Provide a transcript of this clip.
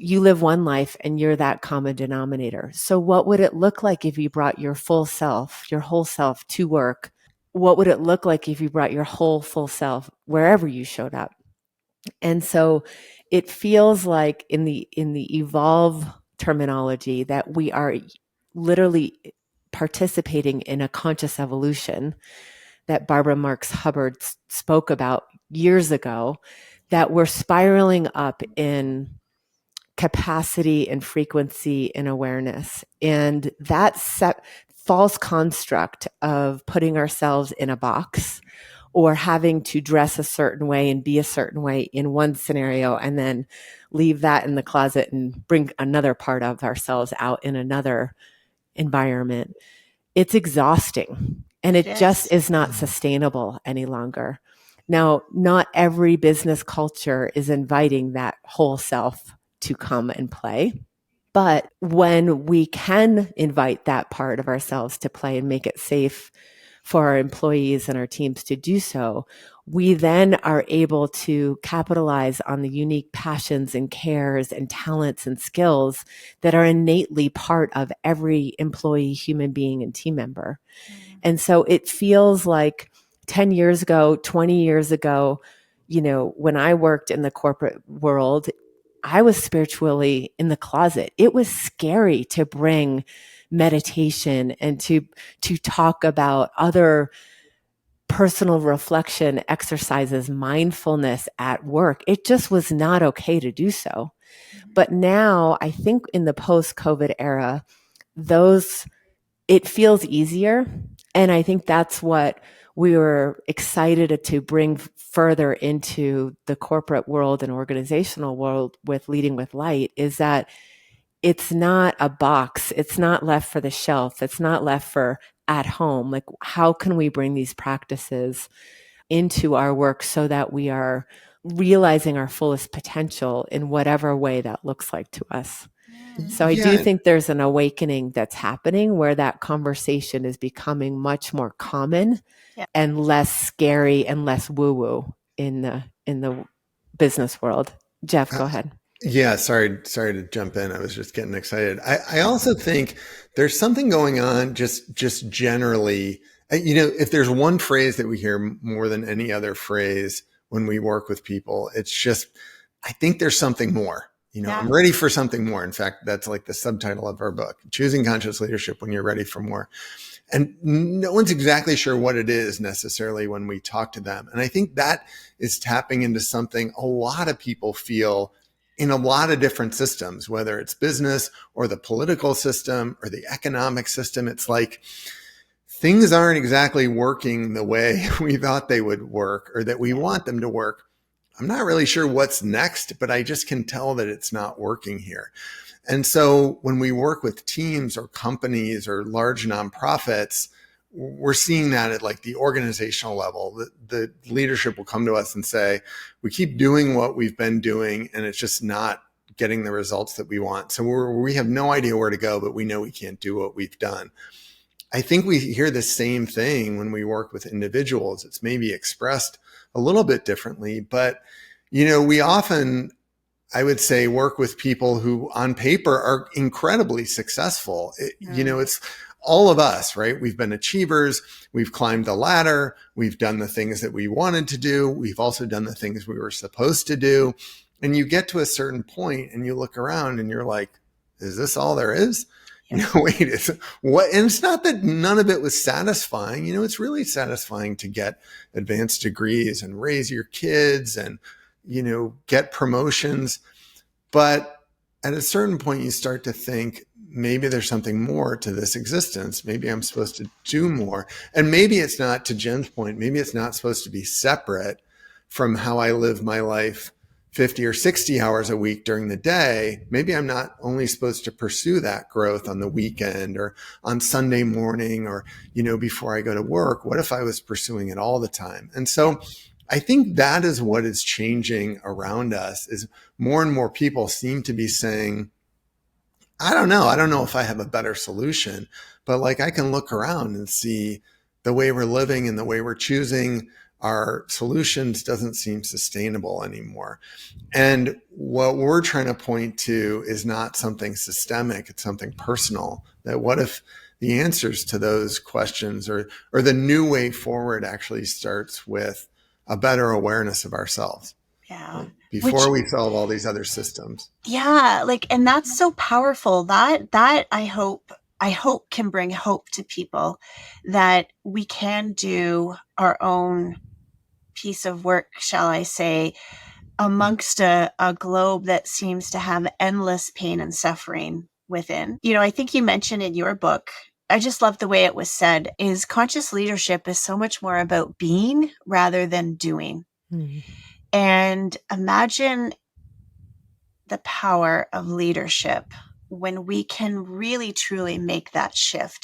you live one life and you're that common denominator. So what would it look like if you brought your full self, your whole self to work? What would it look like if you brought your whole full self wherever you showed up? And so it feels like in the evolve terminology that we are literally participating in a conscious evolution that Barbara Marx Hubbard spoke about years ago, that we're spiraling up in capacity and frequency and awareness. And that false construct of putting ourselves in a box or having to dress a certain way and be a certain way in one scenario and then leave that in the closet and bring another part of ourselves out in another environment, it's exhausting and it just is not sustainable any longer. Now, not every business culture is inviting that whole self to come and play. But when we can invite that part of ourselves to play and make it safe for our employees and our teams to do so, we then are able to capitalize on the unique passions and cares and talents and skills that are innately part of every employee, human being, and team member. And so it feels like 10 years ago, 20 years ago, when I worked in the corporate world, I was spiritually in the closet. It was scary to bring meditation and to talk about other personal reflection exercises, mindfulness at work. It just was not okay to do so. But now I think in the post-COVID era, it feels easier. And I think that's what we were excited to bring further into the corporate world and organizational world with Leading with Light, is that it's not a box. It's not left for the shelf. It's not left for at home. Like, how can we bring these practices into our work so that we are realizing our fullest potential in whatever way that looks like to us? So I do think there's an awakening that's happening where that conversation is becoming much more common and less scary and less woo-woo in the business world. Jeff, go ahead. Yeah, sorry to jump in. I was just getting excited. I also think there's something going on just generally. If there's one phrase that we hear more than any other phrase when we work with people, it's just, I think there's something more. I'm ready for something more. In fact, that's like the subtitle of our book, Choosing Conscious Leadership When You're Ready for More. And no one's exactly sure what it is necessarily when we talk to them. And I think that is tapping into something a lot of people feel in a lot of different systems, whether it's business or the political system or the economic system. It's like things aren't exactly working the way we thought they would work or that we want them to work. I'm not really sure what's next, but I just can tell that it's not working here. And so when we work with teams or companies or large nonprofits, we're seeing that at like the organizational level. The leadership will come to us and say, we keep doing what we've been doing and it's just not getting the results that we want. So we have no idea where to go, but we know we can't do what we've done. I think we hear the same thing when we work with individuals. It's maybe expressed a little bit differently, but we often, I would say, work with people who on paper are incredibly successful. It's all of us, right? We've been achievers. We've climbed the ladder. We've done the things that we wanted to do. We've also done the things we were supposed to do. And you get to a certain point and you look around and you're like, is this all there is? Wait, what? And it's not that none of it was satisfying. It's really satisfying to get advanced degrees and raise your kids and, get promotions. But at a certain point, you start to think, maybe there's something more to this existence. Maybe I'm supposed to do more. And maybe it's not, to Jen's point, maybe it's not supposed to be separate from how I live my life 50 or 60 hours a week during the day. Maybe I'm not only supposed to pursue that growth on the weekend or on Sunday morning or, before I go to work. What if I was pursuing it all the time? And so I think that is what is changing around us, is more and more people seem to be saying, I don't know if I have a better solution, but like I can look around and see the way we're living and the way we're choosing our solutions doesn't seem sustainable anymore. And what we're trying to point to is not something systemic, it's something personal. That what if the answers to those questions or the new way forward actually starts with a better awareness of ourselves? Yeah. Before we solve all these other systems. Yeah, like, and that's so powerful. That I hope can bring hope to people, that we can do our own piece of work, shall I say, amongst a globe that seems to have endless pain and suffering within. I think you mentioned in your book, I just love the way it was said, is conscious leadership is so much more about being rather than doing. Mm. And imagine the power of leadership when we can really truly make that shift